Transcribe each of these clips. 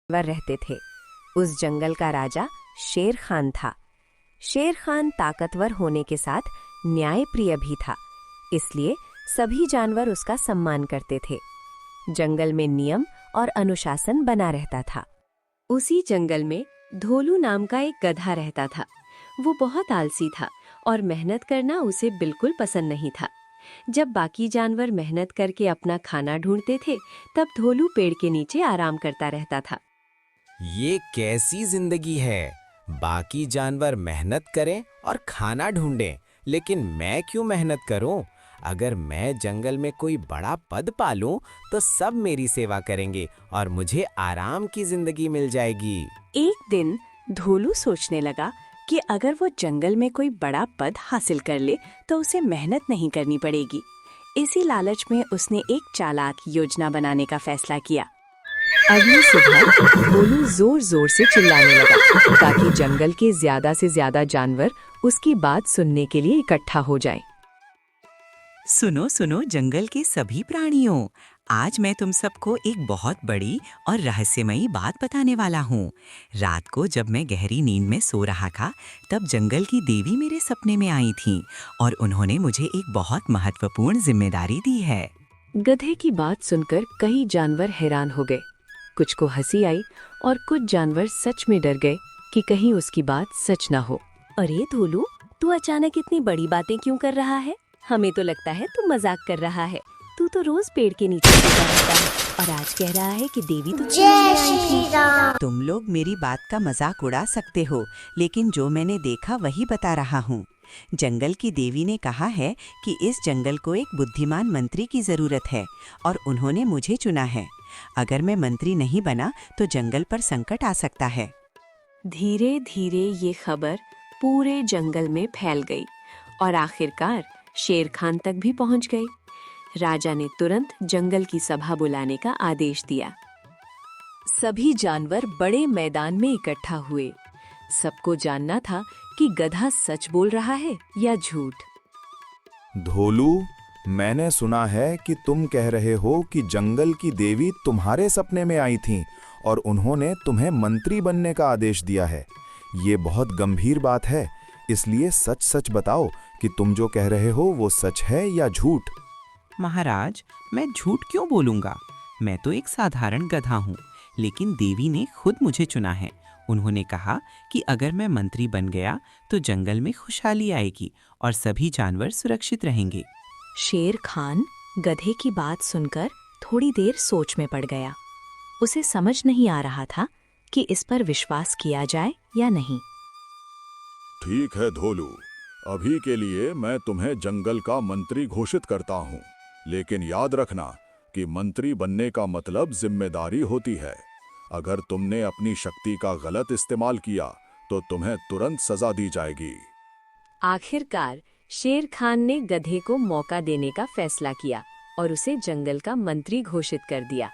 जानवर रहते थे। उस जंगल का राजा शेर खान था। शेर खान ताकतवर होने के साथ न्यायप्रिय भी था, इसलिए सभी जानवर उसका सम्मान करते थे। जंगल में नियम और अनुशासन बना रहता था। उसी जंगल में धोलू नाम का एक गधा रहता था। वो बहुत आलसी था और मेहनत करना उसे बिल्कुल पसंद नहीं था। जब बाकी जानवर मेहनत करके अपना खाना ढूंढते थे, तब धोलू पेड़ के नीचे आराम करता रहता था। ये कैसी जिंदगी है? बाकी जानवर मेहनत करें और खाना ढूंढें, लेकिन मैं क्यों मेहनत करूं? अगर मैं जंगल में कोई बड़ा पद पालूं, तो सब मेरी सेवा करेंगे और मुझे आराम की जिंदगी मिल जाएगी। एक दिन धोलू सोचने लगा कि अगर वो जंगल में कोई बड़ा पद हासिल कर ले तो उसे मेहनत नहीं करनी पड़ेगी। इसी लालच में उसने एक चालाक योजना बनाने का फैसला किया। अगली सुबह धोलू जोर जोर से चिल्लाने लगा ताकि जंगल के ज्यादा से ज्यादा जानवर उसकी बात सुनने के लिए इकट्ठा हो जाएं। सुनो सुनो जंगल के सभी प्राणियों, आज मैं तुम सबको एक बहुत बड़ी और रहस्यमयी बात बताने वाला हूँ। रात को जब मैं गहरी नींद में सो रहा था, तब जंगल की देवी मेरे सपने में आई थीं और उन्होंने मुझे एक बहुत महत्वपूर्ण जिम्मेदारी दी है। गधे की बात सुनकर कई जानवर हैरान हो गए। कुछ को हंसी आई और कुछ जानवर सच में डर गए कि कहीं उसकी बात सच ना हो। अरे धोलू, तू अचानक इतनी बड़ी बातें क्यों कर रहा है? हमें तो लगता है तू मजाक कर रहा है। तू तो रोज पेड़ के नीचे सोता रहता है और आज कह रहा है कि देवी तो जय श्री राम। तुम लोग मेरी बात का मजाक उड़ा सकते हो, लेकिन जो मैंने देखा वही बता रहा हूँ। जंगल की देवी ने कहा है कि इस जंगल को एक बुद्धिमान मंत्री की जरूरत है और उन्होंने मुझे चुना है। अगर मैं मंत्री नहीं बना तो जंगल पर संकट आ सकता है। धीरे धीरे ये खबर पूरे जंगल में फैल गई और आखिरकार शेर खान तक भी पहुंच गई। राजा ने तुरंत जंगल की सभा बुलाने का आदेश दिया। सभी जानवर बड़े मैदान में इकट्ठा हुए। सबको जानना था कि गधा सच बोल रहा है या झूठ। धोलू, मैंने सुना है कि तुम कह रहे हो कि जंगल की देवी तुम्हारे सपने में आई थीं और उन्होंने तुम्हें मंत्री बनने का आदेश दिया है। ये बहुत गंभीर बात है, इसलिए सच सच बताओ कि तुम जो कह रहे हो वो सच है या झूठ। महाराज, मैं झूठ क्यों बोलूंगा? मैं तो एक साधारण गधा हूँ, लेकिन देवी ने खुद मुझे चुना है। उन्होंने कहा कि अगर मैं मंत्री बन गया तो जंगल में खुशहाली आएगी और सभी जानवर सुरक्षित रहेंगे। शेर खान गधे की बात सुनकर थोड़ी देर सोच में पड़ गया। उसे समझ नहीं आ रहा था कि इस पर विश्वास किया जाए या नहीं। ठीक है धोलू, अभी के लिए मैं तुम्हें जंगल का मंत्री घोषित करता हूँ, लेकिन याद रखना कि मंत्री बनने का मतलब जिम्मेदारी होती है। अगर तुमने अपनी शक्ति का गलत इस्तेमाल किया तो तुम्हें तुरंत सजा दी जाएगी। आखिरकार शेर खान ने गधे को मौका देने का फैसला किया और उसे जंगल का मंत्री घोषित कर दिया।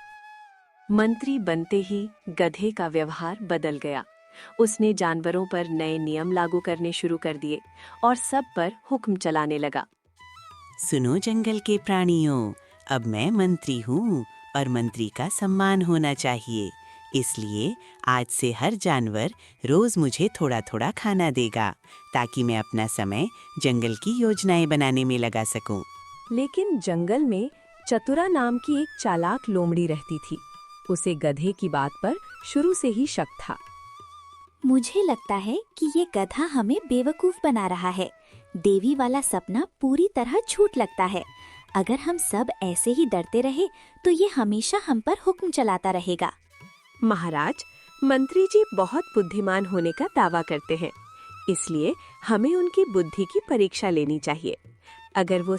मंत्री बनते ही गधे का व्यवहार बदल गया। उसने जानवरों पर नए नियम लागू करने शुरू कर दिए और सब पर हुक्म चलाने लगा। सुनो जंगल के प्राणियों, अब मैं मंत्री हूँ और मंत्री का सम्मान होना चाहिए। इसलिए आज से हर जानवर रोज मुझे थोड़ा थोड़ा खाना देगा ताकि मैं अपना समय जंगल की योजनाएं बनाने में लगा सकूं। लेकिन जंगल में चतुरा नाम की एक चालाक लोमड़ी रहती थी। उसे गधे की बात पर शुरू से ही शक था। मुझे लगता है कि ये गधा हमें बेवकूफ बना रहा है। देवी वाला सपना पूरी तरह झूठ लगता है। अगर हम सब ऐसे ही डरते रहे तो ये हमेशा हम पर हुक्म चलाता रहेगा। महाराज, मंत्री जी बहुत बुद्धिमान होने का दावा करते हैं, इसलिए हमें उनकी बुद्धि की परीक्षा लेनी चाहिए। अगर वो